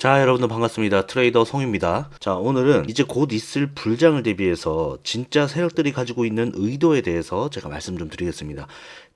자, 여러분들 반갑습니다. 트레이더 송입니다. 자, 오늘은 이제 곧 있을 불장을 대비해서 진짜 세력들이 가지고 있는 의도에 대해서 제가 말씀 좀 드리겠습니다.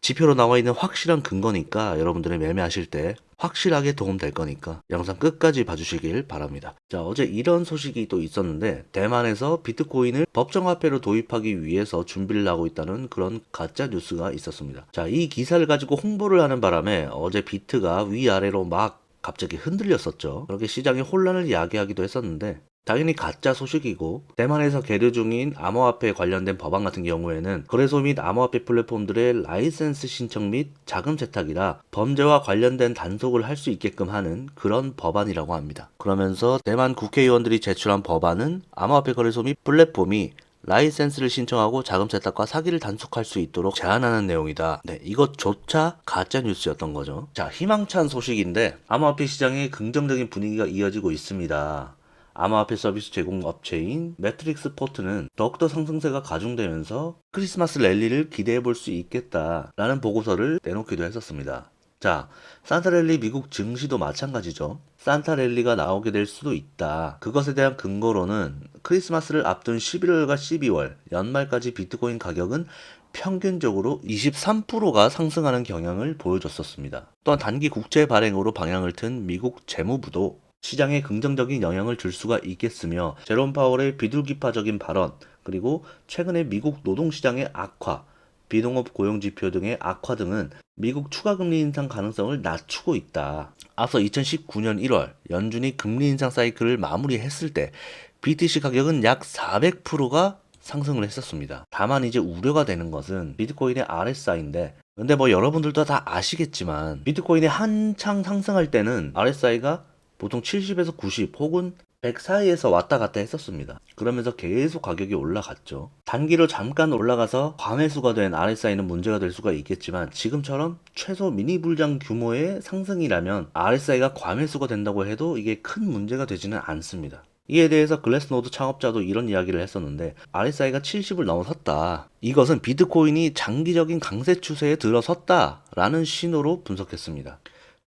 지표로 나와 있는 확실한 근거니까 여러분들이 매매하실 때 확실하게 도움될 거니까 영상 끝까지 봐주시길 바랍니다. 자, 어제 이런 소식이 또 있었는데 대만에서 비트코인을 법정화폐로 도입하기 위해서 준비를 하고 있다는 그런 가짜 뉴스가 있었습니다. 자, 이 기사를 가지고 홍보를 하는 바람에 어제 비트가 위아래로 막 갑자기 흔들렸었죠. 그렇게 시장에 혼란을 야기하기도 했었는데 당연히 가짜 소식이고, 대만에서 계류 중인 암호화폐 관련된 법안 같은 경우에는 거래소 및 암호화폐 플랫폼들의 라이센스 신청 및 자금 세탁이라 범죄와 관련된 단속을 할 수 있게끔 하는 그런 법안이라고 합니다. 그러면서 대만 국회의원들이 제출한 법안은 암호화폐 거래소 및 플랫폼이 라이센스를 신청하고 자금 세탁과 사기를 단속할 수 있도록 제한하는 내용이다. 네, 이것조차 가짜 뉴스였던 거죠. 자, 희망찬 소식인데 암호화폐 시장에 긍정적인 분위기가 이어지고 있습니다. 암호화폐 서비스 제공 업체인 매트릭스 포트는 더욱더 상승세가 가중되면서 크리스마스 랠리를 기대해 볼 수 있겠다라는 보고서를 내놓기도 했었습니다. 자, 산타랠리 미국 증시도 마찬가지죠. 산타랠리가 나오게 될 수도 있다. 그것에 대한 근거로는 크리스마스를 앞둔 11월과 12월 연말까지 비트코인 가격은 평균적으로 23%가 상승하는 경향을 보여줬었습니다. 또한 단기 국채 발행으로 방향을 튼 미국 재무부도 시장에 긍정적인 영향을 줄 수가 있겠으며, 제롬 파월의 비둘기파적인 발언, 그리고 최근에 미국 노동시장의 악화, 비농업 고용지표 등의 악화 등은 미국 추가금리 인상 가능성을 낮추고 있다. 앞서 2019년 1월 연준이 금리 인상 사이클을 마무리했을 때 BTC 가격은 약 400%가 상승을 했었습니다. 다만 이제 우려가 되는 것은 비트코인의 RSI인데, 근데 뭐 여러분들도 다 아시겠지만 비트코인이 한창 상승할 때는 RSI가 보통 70에서 90 혹은 100 사이에서 왔다 갔다 했었습니다. 그러면서 계속 가격이 올라갔죠. 단기로 잠깐 올라가서 과매수가 된 RSI는 문제가 될 수가 있겠지만, 지금처럼 최소 미니 불장 규모의 상승이라면 RSI가 과매수가 된다고 해도 이게 큰 문제가 되지는 않습니다. 이에 대해서 글래스노드 창업자도 이런 이야기를 했었는데, RSI가 70을 넘어섰다. 이것은 비트코인이 장기적인 강세 추세에 들어섰다라는 신호로 분석했습니다.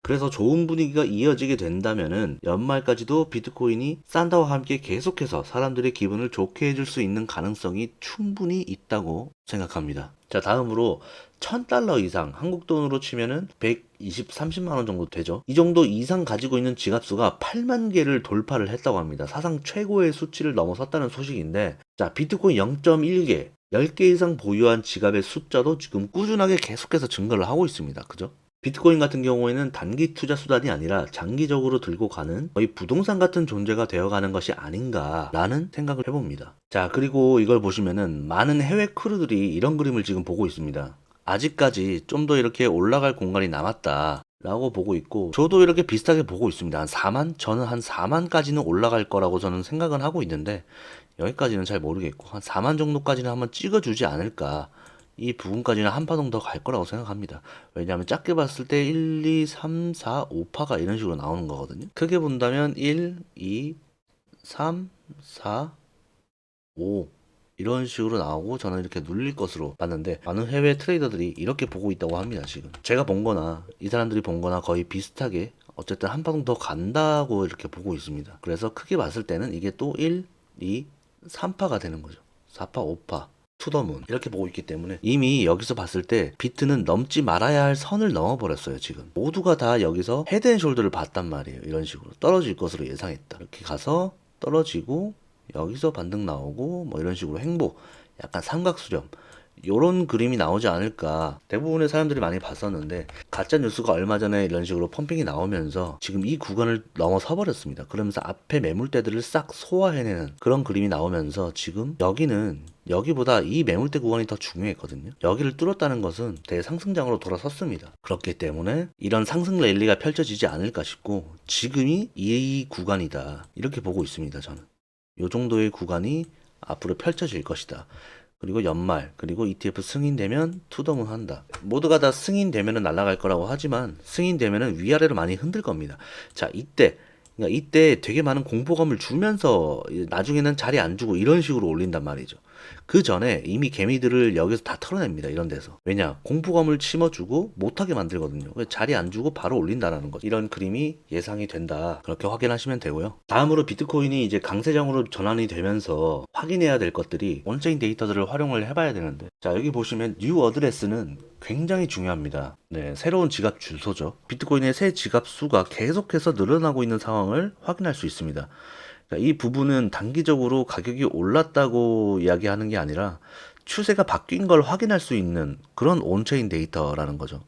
그래서 좋은 분위기가 이어지게 된다면은 연말까지도 비트코인이 산타와 함께 계속해서 사람들의 기분을 좋게 해줄 수 있는 가능성이 충분히 있다고 생각합니다. 자, 다음으로 1000달러 이상, 한국 돈으로 치면은 120, 30만 원 정도 되죠. 이 정도 이상 가지고 있는 지갑수가 8만 개를 돌파를 했다고 합니다. 사상 최고의 수치를 넘어섰다는 소식인데, 자, 비트코인 0.1개, 10개 이상 보유한 지갑의 숫자도 지금 꾸준하게 계속해서 증가를 하고 있습니다. 그죠? 비트코인 같은 경우에는 단기 투자 수단이 아니라 장기적으로 들고 가는 거의 부동산 같은 존재가 되어가는 것이 아닌가라는 생각을 해봅니다. 자, 그리고 이걸 보시면은 많은 해외 크루들이 이런 그림을 지금 보고 있습니다. 아직까지 좀 더 이렇게 올라갈 공간이 남았다 라고 보고 있고, 저도 이렇게 비슷하게 보고 있습니다. 한 4만? 저는 한 4만까지는 올라갈 거라고 저는 생각은 하고 있는데, 여기까지는 잘 모르겠고 한 4만 정도까지는 한번 찍어주지 않을까, 이 부분까지는 한 파동 더 갈 거라고 생각합니다. 왜냐하면 작게 봤을 때 1, 2, 3, 4, 5파가 이런 식으로 나오는 거거든요. 크게 본다면 1, 2, 3, 4, 5 이런 식으로 나오고, 저는 이렇게 눌릴 것으로 봤는데 많은 해외 트레이더들이 이렇게 보고 있다고 합니다. 지금 제가 본 거나 이 사람들이 본 거나 거의 비슷하게 어쨌든 한 파동 더 간다고 이렇게 보고 있습니다. 그래서 크게 봤을 때는 이게 또 1, 2, 3파가 되는 거죠. 4파, 5파 투더문 이렇게 보고 있기 때문에 이미 여기서 봤을 때 비트는 넘지 말아야 할 선을 넘어버렸어요. 지금 모두가 다 여기서 헤드앤숄더를 봤단 말이에요. 이런 식으로 떨어질 것으로 예상했다. 이렇게 가서 떨어지고 여기서 반등 나오고 뭐 이런 식으로 횡보, 약간 삼각수렴, 요런 그림이 나오지 않을까 대부분의 사람들이 많이 봤었는데, 가짜 뉴스가 얼마 전에 이런 식으로 펌핑이 나오면서 지금 이 구간을 넘어서 버렸습니다. 그러면서 앞에 매물대들을 싹 소화해내는 그런 그림이 나오면서 지금 여기는 여기보다 이 매물대 구간이 더 중요했거든요. 여기를 뚫었다는 것은 대상승장으로 돌아섰습니다. 그렇기 때문에 이런 상승 랠리가 펼쳐지지 않을까 싶고, 지금이 이 구간이다 이렇게 보고 있습니다. 저는 요 정도의 구간이 앞으로 펼쳐질 것이다. 그리고 연말, 그리고 ETF 승인되면 투더문 한다. 모두가 다 승인되면은 날아갈 거라고 하지만, 승인되면은 위아래로 많이 흔들 겁니다. 자, 그러니까 이때 되게 많은 공포감을 주면서 나중에는 자리 안 주고 이런 식으로 올린단 말이죠. 그 전에 이미 개미들을 여기서 다 털어냅니다. 이런 데서. 왜냐? 공포감을 심어주고 못하게 만들거든요. 자리 안 주고 바로 올린다라는 거죠. 이런 그림이 예상이 된다. 그렇게 확인하시면 되고요. 다음으로 비트코인이 이제 강세장으로 전환이 되면서 확인해야 될 것들이 온체인 데이터들을 활용을 해봐야 되는데, 자, 여기 보시면 뉴 어드레스는 굉장히 중요합니다. 네, 새로운 지갑 주소죠. 비트코인의 새 지갑 수가 계속해서 늘어나고 있는 상황을 확인할 수 있습니다. 이 부분은 단기적으로 가격이 올랐다고 이야기하는 게 아니라 추세가 바뀐 걸 확인할 수 있는 그런 온체인 데이터라는 거죠.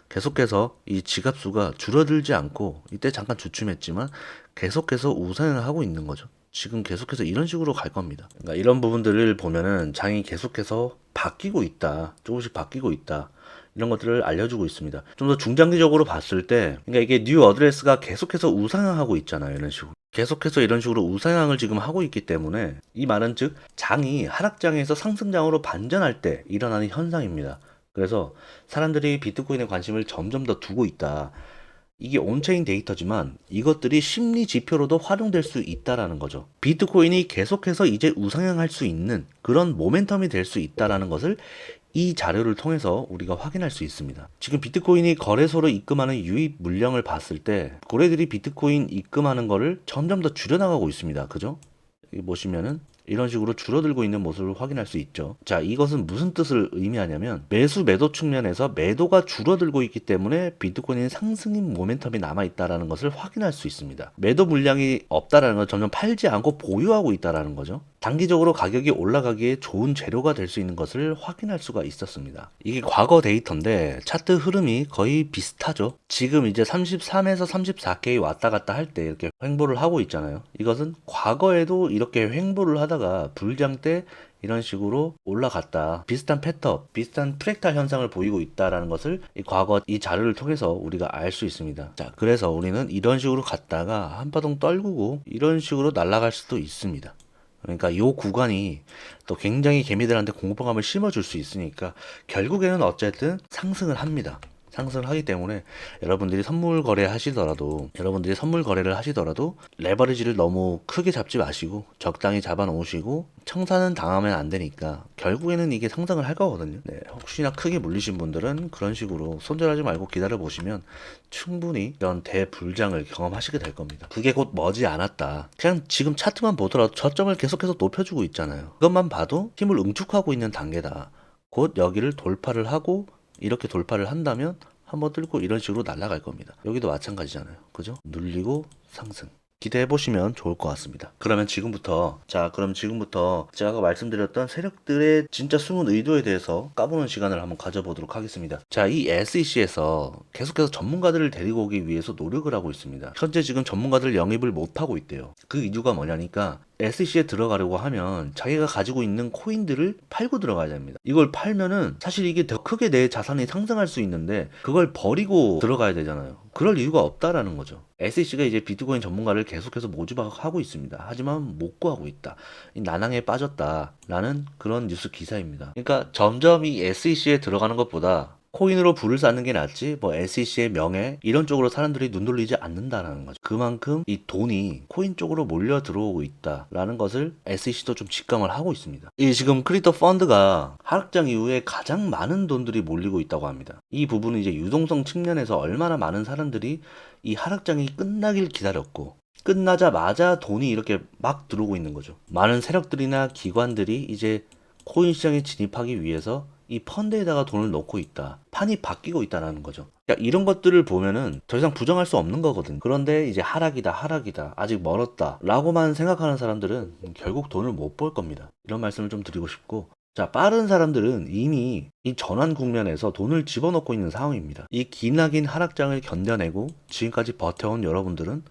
계속해서 이 지갑 수가 줄어들지 않고, 이때 잠깐 주춤했지만 계속해서 우상을 하고 있는 거죠. 지금 계속해서 이런 식으로 갈 겁니다. 그러니까 이런 부분들을 보면은 장이 계속해서 바뀌고 있다, 조금씩 바뀌고 있다, 이런 것들을 알려주고 있습니다. 좀 더 중장기적으로 봤을 때, 그러니까 이게 뉴 어드레스가 계속해서 우상향하고 있잖아요. 이런 식으로. 계속해서 이런 식으로 우상향을 지금 하고 있기 때문에, 이 말은 즉 장이 하락장에서 상승장으로 반전할 때 일어나는 현상입니다. 그래서 사람들이 비트코인에 관심을 점점 더 두고 있다. 이게 온체인 데이터지만 이것들이 심리 지표로도 활용될 수 있다라는 거죠. 비트코인이 계속해서 이제 우상향할 수 있는 그런 모멘텀이 될 수 있다라는 것을 이 자료를 통해서 우리가 확인할 수 있습니다. 지금 비트코인이 거래소로 입금하는 유입 물량을 봤을 때 고래들이 비트코인 입금하는 거를 점점 더 줄여나가고 있습니다. 그죠? 여기 보시면은 이런 식으로 줄어들고 있는 모습을 확인할 수 있죠. 자, 이것은 무슨 뜻을 의미하냐면 매수 매도 측면에서 매도가 줄어들고 있기 때문에 비트코인의 상승인 모멘텀이 남아있다는 것을 확인할 수 있습니다. 매도 물량이 없다라는 건 점점 팔지 않고 보유하고 있다는 거죠. 단기적으로 가격이 올라가기에 좋은 재료가 될 수 있는 것을 확인할 수가 있었습니다. 이게 과거 데이터인데 차트 흐름이 거의 비슷하죠. 지금 이제 33에서 34K 왔다 갔다 할 때 이렇게 횡보를 하고 있잖아요. 이것은 과거에도 이렇게 횡보를 하다가 불장 때 이런 식으로 올라갔다. 비슷한 패턴, 비슷한 프랙탈 현상을 보이고 있다는 것을 과거 이 자료를 통해서 우리가 알 수 있습니다. 자, 그래서 우리는 이런 식으로 갔다가 한바탕 떨구고 이런 식으로 날아갈 수도 있습니다. 그러니까 이 구간이 또 굉장히 개미들한테 공포감을 심어줄 수 있으니까 결국에는 어쨌든 상승을 합니다. 상승을 하기 때문에 여러분들이 선물 거래를 하시더라도 레버리지를 너무 크게 잡지 마시고 적당히 잡아 놓으시고 청산은 당하면 안 되니까 결국에는 이게 상승을 할 거거든요. 네, 혹시나 크게 물리신 분들은 그런 식으로 손절하지 말고 기다려 보시면 충분히 이런 대불장을 경험하시게 될 겁니다. 그게 곧 머지 않았다. 그냥 지금 차트만 보더라도 저점을 계속해서 높여주고 있잖아요. 그것만 봐도 힘을 응축하고 있는 단계다. 곧 여기를 돌파를 하고 이렇게 돌파를 한다면 한번 뚫고 이런 식으로 날아갈 겁니다. 여기도 마찬가지잖아요. 그죠? 눌리고 상승. 기대해 보시면 좋을 것 같습니다. 그럼 지금부터 제가 아까 말씀드렸던 세력들의 진짜 숨은 의도에 대해서 까보는 시간을 한번 가져보도록 하겠습니다. 자, 이 SEC에서 계속해서 전문가들을 데리고 오기 위해서 노력을 하고 있습니다. 현재 지금 전문가들 영입을 못하고 있대요. 그 이유가 뭐냐니까 SEC에 들어가려고 하면 자기가 가지고 있는 코인들을 팔고 들어가야 됩니다. 이걸 팔면은 사실 이게 더 크게 내 자산이 상승할 수 있는데 그걸 버리고 들어가야 되잖아요. 그럴 이유가 없다라는 거죠. SEC가 이제 비트코인 전문가를 계속해서 모집하고 있습니다. 하지만 못 구하고 있다. 난항에 빠졌다라는 그런 뉴스 기사입니다. 그러니까 점점 이 SEC에 들어가는 것보다 코인으로 부를 쌓는 게 낫지 뭐 SEC의 명예 이런 쪽으로 사람들이 눈 돌리지 않는다라는 거죠. 그만큼 이 돈이 코인 쪽으로 몰려 들어오고 있다라는 것을 SEC도 좀 직감을 하고 있습니다. 이 지금 크립토 펀드가 하락장 이후에 가장 많은 돈들이 몰리고 있다고 합니다. 이 부분은 이제 유동성 측면에서 얼마나 많은 사람들이 이 하락장이 끝나길 기다렸고 끝나자마자 돈이 이렇게 막 들어오고 있는 거죠. 많은 세력들이나 기관들이 이제 코인 시장에 진입하기 위해서 이 펀드에다가 돈을 넣고 있다. 판이 바뀌고 있다는 거죠. 그러니까 이런 것들을 보면은 더 이상 부정할 수 없는 거거든. 그런데 이제 하락이다. 아직 멀었다. 라고만 생각하는 사람들은 결국 돈을 못 벌 겁니다. 이런 말씀을 좀 드리고 싶고. 자, 빠른 사람들은 이미 이 전환 국면에서 돈을 집어넣고 있는 상황입니다. 이 기나긴 하락장을 견뎌내고 지금까지 버텨온 여러분들은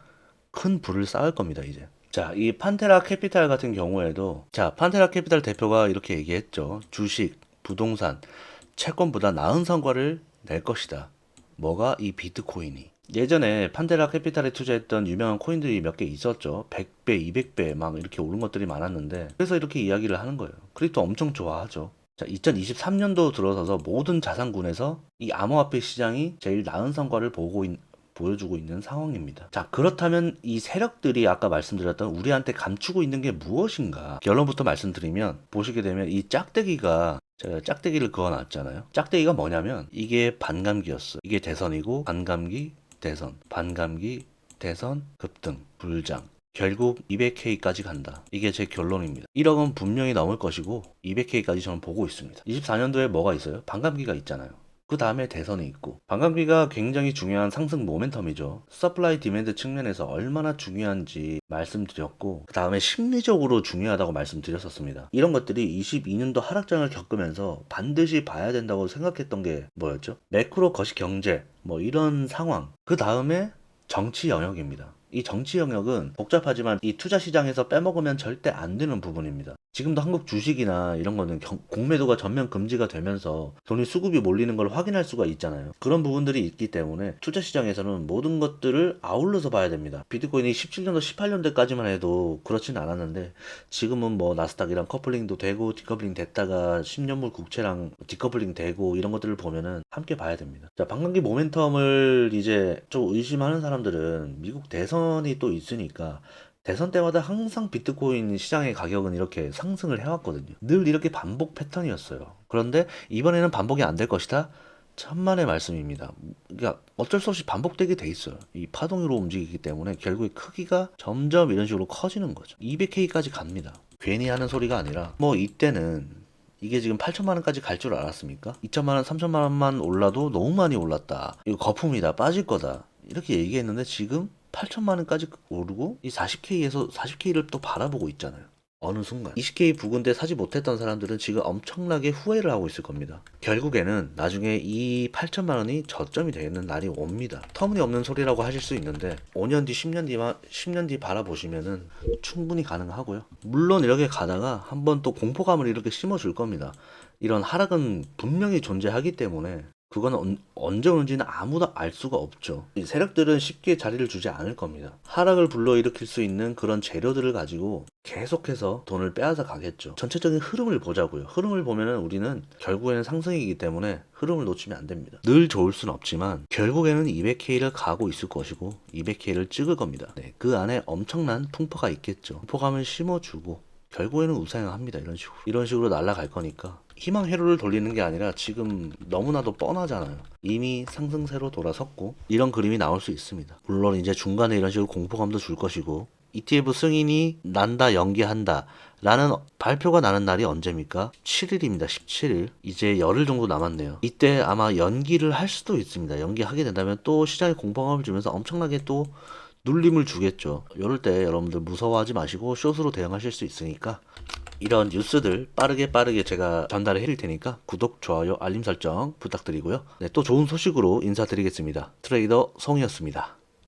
큰 부를 쌓을 겁니다, 이제. 자, 이 판테라 캐피탈 같은 경우에도 판테라 캐피탈 대표가 이렇게 얘기했죠. 주식, 부동산, 채권보다 나은 성과를 낼 것이다. 뭐가? 이 비트코인이. 예전에 판테라 캐피탈에 투자했던 유명한 코인들이 몇 개 있었죠. 100배, 200배 막 이렇게 오른 것들이 많았는데 그래서 이렇게 이야기를 하는 거예요. 크립토 엄청 좋아하죠. 자, 2023년도 들어서서 모든 자산군에서 이 암호화폐 시장이 제일 나은 성과를 보여주고 있는 상황입니다. 자, 그렇다면 이 세력들이 아까 말씀드렸던 우리한테 감추고 있는 게 무엇인가? 결론부터 말씀드리면 보시게 되면 이 짝대기가 제가 짝대기를 그어놨잖아요. 짝대기가 뭐냐면 이게 반감기였어. 이게 대선이고 반감기, 대선, 반감기, 대선, 급등, 불장. 결국 200K까지 간다. 이게 제 결론입니다. 1억은 분명히 넘을 것이고 200K까지 저는 보고 있습니다. 24년도에 뭐가 있어요? 반감기가 있잖아요. 그 다음에 대선이 있고 반감기가 굉장히 중요한 상승 모멘텀이죠. 서플라이 디맨드 측면에서 얼마나 중요한지 말씀드렸고 그 다음에 심리적으로 중요하다고 말씀드렸었습니다. 이런 것들이 22년도 하락장을 겪으면서 반드시 봐야 된다고 생각했던 게 뭐였죠? 매크로 거시 경제 뭐 이런 상황. 그 다음에 정치 영역입니다. 이 정치 영역은 복잡하지만 이 투자 시장에서 빼먹으면 절대 안 되는 부분입니다. 지금도 한국 주식이나 이런 거는 공매도가 전면 금지가 되면서 돈이 수급이 몰리는 걸 확인할 수가 있잖아요. 그런 부분들이 있기 때문에 투자 시장에서는 모든 것들을 아울러서 봐야 됩니다. 비트코인이 17년도, 18년도까지만 해도 그렇진 않았는데 지금은 뭐 나스닥이랑 커플링도 되고 디커플링 됐다가 10년물 국채랑 디커플링 되고 이런 것들을 보면은 함께 봐야 됩니다. 자, 반감기 모멘텀을 이제 좀 의심하는 사람들은 미국 대선이 또 있으니까 대선 때마다 항상 비트코인 시장의 가격은 이렇게 상승을 해왔거든요. 늘 이렇게 반복 패턴이었어요. 그런데 이번에는 반복이 안 될 것이다? 천만의 말씀입니다. 그러니까 어쩔 수 없이 반복되게 돼 있어요. 이 파동으로 움직이기 때문에 결국에 크기가 점점 이런 식으로 커지는 거죠. 200K까지 갑니다. 괜히 하는 소리가 아니라 뭐 이때는 이게 지금 8천만 원까지 갈 줄 알았습니까? 2천만 원, 3천만 원만 올라도 너무 많이 올랐다. 이거 거품이다. 빠질 거다. 이렇게 얘기했는데 지금 8천만 원까지 오르고 이 40K에서 40K를 또 바라보고 있잖아요. 어느 순간 20K 부근대 사지 못했던 사람들은 지금 엄청나게 후회를 하고 있을 겁니다. 결국에는 나중에 이 8천만 원이 저점이 되는 날이 옵니다. 터무니없는 소리라고 하실 수 있는데 5년 뒤, 10년 뒤 바라보시면은 충분히 가능하고요. 물론 이렇게 가다가 한번 또 공포감을 이렇게 심어줄 겁니다. 이런 하락은 분명히 존재하기 때문에 그건 언제 오는지는 아무도 알 수가 없죠. 이 세력들은 쉽게 자리를 주지 않을 겁니다. 하락을 불러일으킬 수 있는 그런 재료들을 가지고 계속해서 돈을 빼앗아 가겠죠. 전체적인 흐름을 보자고요. 흐름을 보면은 우리는 결국에는 상승이기 때문에 흐름을 놓치면 안 됩니다. 늘 좋을 수는 없지만 결국에는 200K를 가고 있을 것이고 200K를 찍을 겁니다. 네, 그 안에 엄청난 풍파가 있겠죠. 풍파감을 심어주고 결국에는 우상향합니다. 이런 식으로 날아갈 거니까 희망 회로를 돌리는 게 아니라 지금 너무나도 뻔하잖아요. 이미 상승세로 돌아섰고 이런 그림이 나올 수 있습니다. 물론 이제 중간에 이런 식으로 공포감도 줄 것이고 ETF 승인이 난다, 연기한다 라는 발표가 나는 날이 언제입니까? 7일입니다. 17일. 이제 열흘 정도 남았네요. 이때 아마 연기를 할 수도 있습니다. 연기하게 된다면 또 시장에 공포감을 주면서 엄청나게 또 눌림을 주겠죠. 이럴 때 여러분들 무서워하지 마시고 숏으로 대응하실 수 있으니까 이런 뉴스들 빠르게 제가 전달을 해드릴 테니까 구독, 좋아요, 알림 설정 부탁드리고요. 네, 또 좋은 소식으로 인사드리겠습니다. 트레이더 송이었습니다.